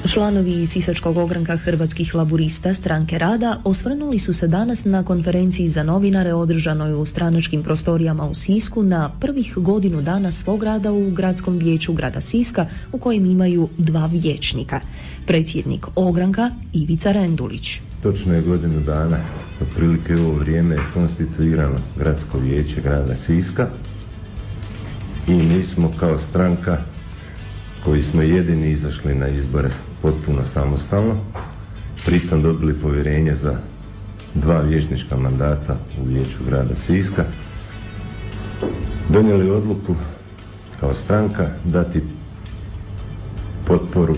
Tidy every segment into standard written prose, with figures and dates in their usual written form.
Članovi Sisačkog ogranka Hrvatskih laburista Stranke rada osvrnuli su se danas na konferenciji za novinare održanoj u stranačkim prostorijama u Sisku na prvih godinu dana svog rada u Gradskom vijeću grada Siska, u kojem imaju 2 vijećnika. Predsjednik ogranka Ivica Rendulić. Točno je godinu dana, otprilike u ovo vrijeme je konstituirano Gradsko vijeće grada Siska i mi smo kao stranka koji smo jedini izašli na izbore potpuno samostalno, pritom dobili povjerenje za 2 vijećnička mandata u vijeću grada Siska, donijeli odluku kao stranka dati potporu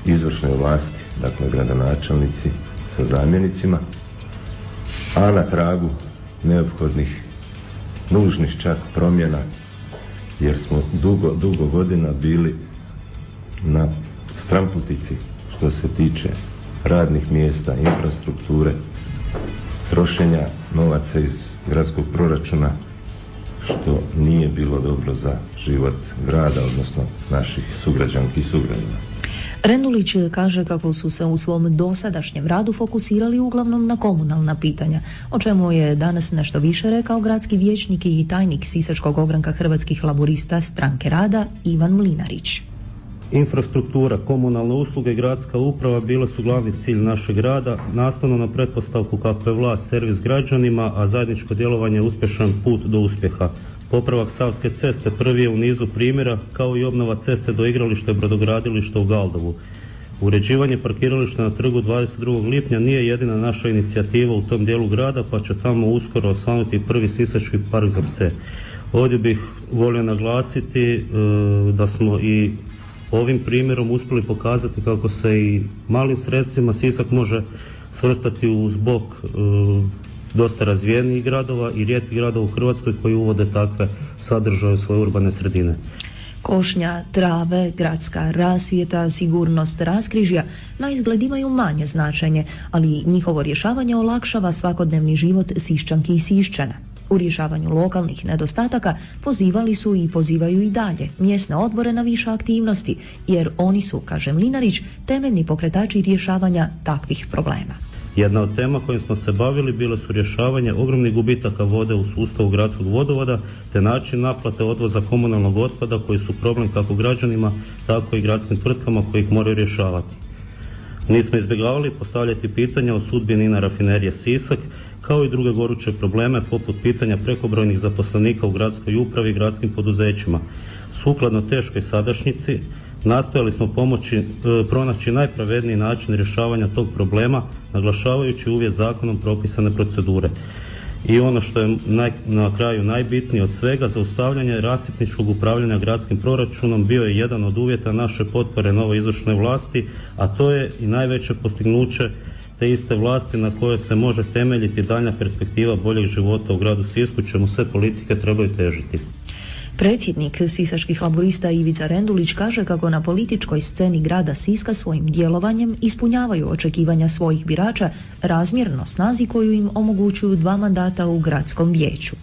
izvršnoj vlasti, dakle gradonačelnici sa zamjenicima, a na tragu neophodnih, nužnih čak promjena, jer smo dugo godina bili na stramputici što se tiče radnih mjesta, infrastrukture, trošenja novaca iz gradskog proračuna, što nije bilo dobro za život grada, odnosno naših sugrađanki i sugrađana. Rendulić kaže kako su se u svom dosadašnjem radu fokusirali uglavnom na komunalna pitanja, o čemu je danas nešto više rekao gradski vijećnik i tajnik Sisačkog ogranka Hrvatskih laburista Stranke rada Ivan Mlinarić. Infrastruktura, komunalne usluge i gradska uprava bile su glavni cilj našeg rada, nastavno na pretpostavku kako je vlast servis građanima, a zajedničko djelovanje je uspješan put do uspjeha. Popravak Savske ceste prvi je u nizu primjera, kao i obnova ceste do igrališta i brodogradilišta u Galdovu. Uređivanje parkirališta na trgu 22. lipnja nije jedina naša inicijativa u tom dijelu grada, pa će tamo uskoro osvanuti prvi sisački park za pse. Ovdje bih volio naglasiti da smo i ovim primjerom uspjeli pokazati kako se i malim sredstvima Sisak može svrstati uz bok dosta razvijenijih gradova i rijetkih gradova u Hrvatskoj koji uvode takve sadržaje u svoje urbane sredine. Košnja, trave, gradska rasvjeta, sigurnost raskrižja na izgled imaju manje značenje, ali njihovo rješavanje olakšava svakodnevni život Siščanki i Siščana. U rješavanju lokalnih nedostataka pozivali su i pozivaju i dalje mjesne odbore na više aktivnosti, jer oni su, kaže Mlinarić, temeljni pokretači rješavanja takvih problema. Jedna od tema kojim smo se bavili bile su rješavanje ogromnih gubitaka vode u sustavu gradskog vodovoda te način naplate odvoza komunalnog otpada koji su problem kako građanima, tako i gradskim tvrtkama koji ih moraju rješavati. Nismo izbjegavali postavljati pitanja o sudbini na rafinerije Sisak, kao i druge goruće probleme poput pitanja prekobrojnih zaposlenika u gradskoj upravi i gradskim poduzećima. Sukladno teškoj sadašnjici, nastojali smo pronaći najpravedniji način rješavanja tog problema, naglašavajući uvjet zakonom propisane procedure. I ono što je na kraju najbitnije od svega, zaustavljanje rasipničkog upravljanja gradskim proračunom bio je jedan od uvjeta naše potpore novoj izvršnoj vlasti, a to je i najveće postignuće te iste vlasti na kojoj se može temeljiti daljnja perspektiva boljeg života u gradu Sisku, čemu sve politike trebaju težiti. Predsjednik Sisačkih laburista Ivica Rendulić kaže kako na političkoj sceni grada Siska svojim djelovanjem ispunjavaju očekivanja svojih birača razmjerno snazi koju im omogućuju 2 mandata u gradskom vijeću.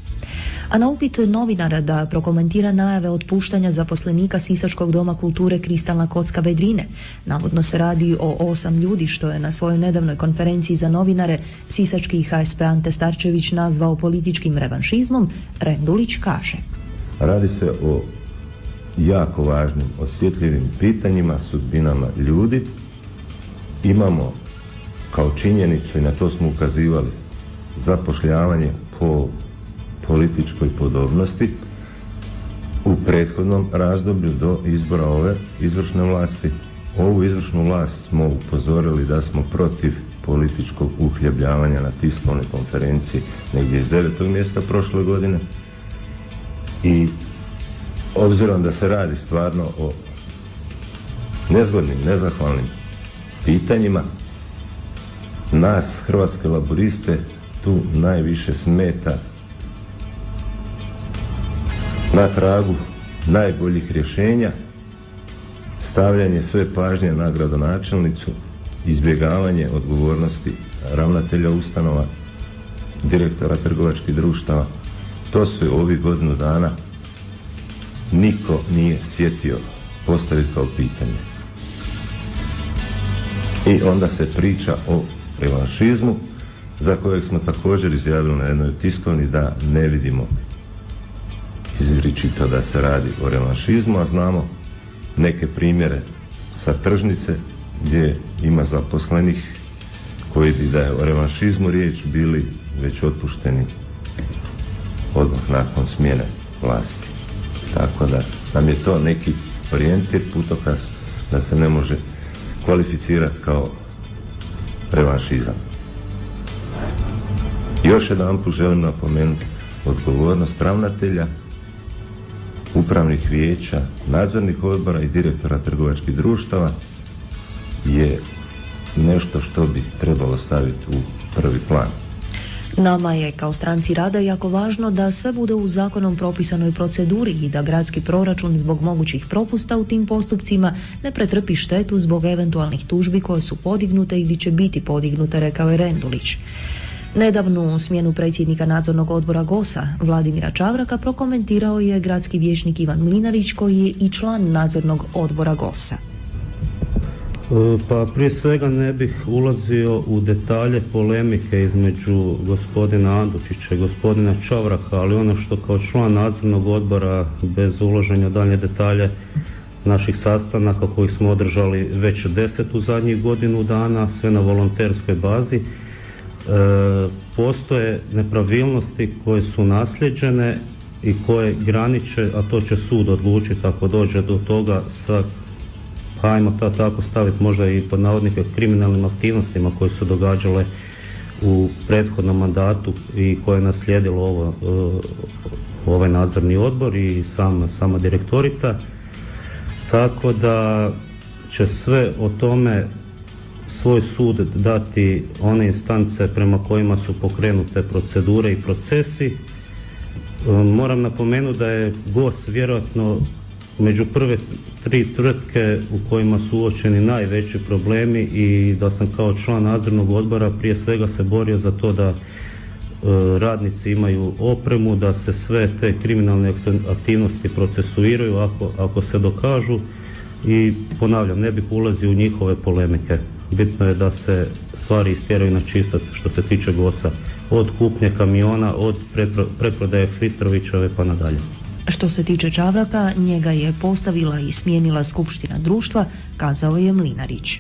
A na upit novinara da prokomentira najave otpuštanja zaposlenika Sisačkog doma kulture Kristalna kocka Vedrine, navodno se radi o 8 ljudi što je na svojoj nedavnoj konferenciji za novinare sisački HSP Ante Starčević nazvao političkim revanšizmom, Rendulić kaže: Radi se o jako važnim, osjetljivim pitanjima, sudbinama ljudi. Imamo kao činjenicu, i na to smo ukazivali, zapošljavanje po političkoj podobnosti u prethodnom razdoblju do izbora ove izvršne vlasti. Ovu izvršnu vlast smo upozorili da smo protiv političkog uhljebljavanja na tiskovnoj konferenciji negdje iz 9. mjeseca prošle godine. I obzirom da se radi stvarno o nezgodnim, nezahvalnim pitanjima, nas, Hrvatske laburiste, tu najviše smeta na tragu najboljih rješenja stavljanje sve pažnje na gradonačelnicu, izbjegavanje odgovornosti ravnatelja ustanova, direktora trgovačkih društava. To se ovih godinu dana niko nije sjetio postaviti kao pitanje. I onda se priča o revanšizmu, za kojeg smo također izjavili na jednoj tiskovni da ne vidimo izričito da se radi o revanšizmu, a znamo neke primjere sa tržnice gdje ima zaposlenih koji bi da je o revanšizmu riječ bili već otpušteni odmah nakon smjene vlasti. Tako da nam je to neki orijentir, putokaz da se ne može kvalificirati kao revanšizam. Još jedanput želim napomenuti odgovornost ravnatelja, upravnih vijeća, nadzornih odbora i direktora trgovačkih društava je nešto što bi trebalo staviti u prvi plan. Nama je kao Stranci rada jako važno da sve bude u zakonom propisanoj proceduri i da gradski proračun zbog mogućih propusta u tim postupcima ne pretrpi štetu zbog eventualnih tužbi koje su podignute ili će biti podignute, rekao je Rendulić. Nedavnu smjenu predsjednika nadzornog odbora GOS-a Vladimira Čavraka prokomentirao je gradski vijećnik Ivan Mlinarić koji je i član nadzornog odbora GOS-a. Pa prije svega ne bih ulazio u detalje polemike između gospodina Andučića i gospodina Čavraka, ali ono što kao član nadzornog odbora, bez ulaženja u dalje detalje naših sastanaka kojih smo održali već 10 u zadnjih godinu dana, sve na volonterskoj bazi, postoje nepravilnosti koje su naslijeđene i koje graniče, a to će sud odlučiti ako dođe do toga sa, ajmo to tako staviti možda i pod navodnike, kriminalnim aktivnostima koje su događale u prethodnom mandatu i koje je naslijedilo ovaj nadzorni odbor i sama direktorica. Tako da će sve o tome svoj sud dati one instance prema kojima su pokrenute procedure i procesi. Moram napomenuti da je GOS vjerojatno među prve 3 tvrtke u kojima su uočeni najveći problemi i da sam kao član nadzornog odbora prije svega se borio za to da radnici imaju opremu, da se sve te kriminalne aktivnosti procesuiraju ako se dokažu i ponavljam, ne bih ulazio u njihove polemike. Bitno je da se stvari istjeraju na čistac što se tiče GOS-a, od kupnje kamiona, od preprodaje Flistrovićeve pa nadalje. Što se tiče Čavraka, njega je postavila i smijenila skupština društva, kazao je Mlinarić.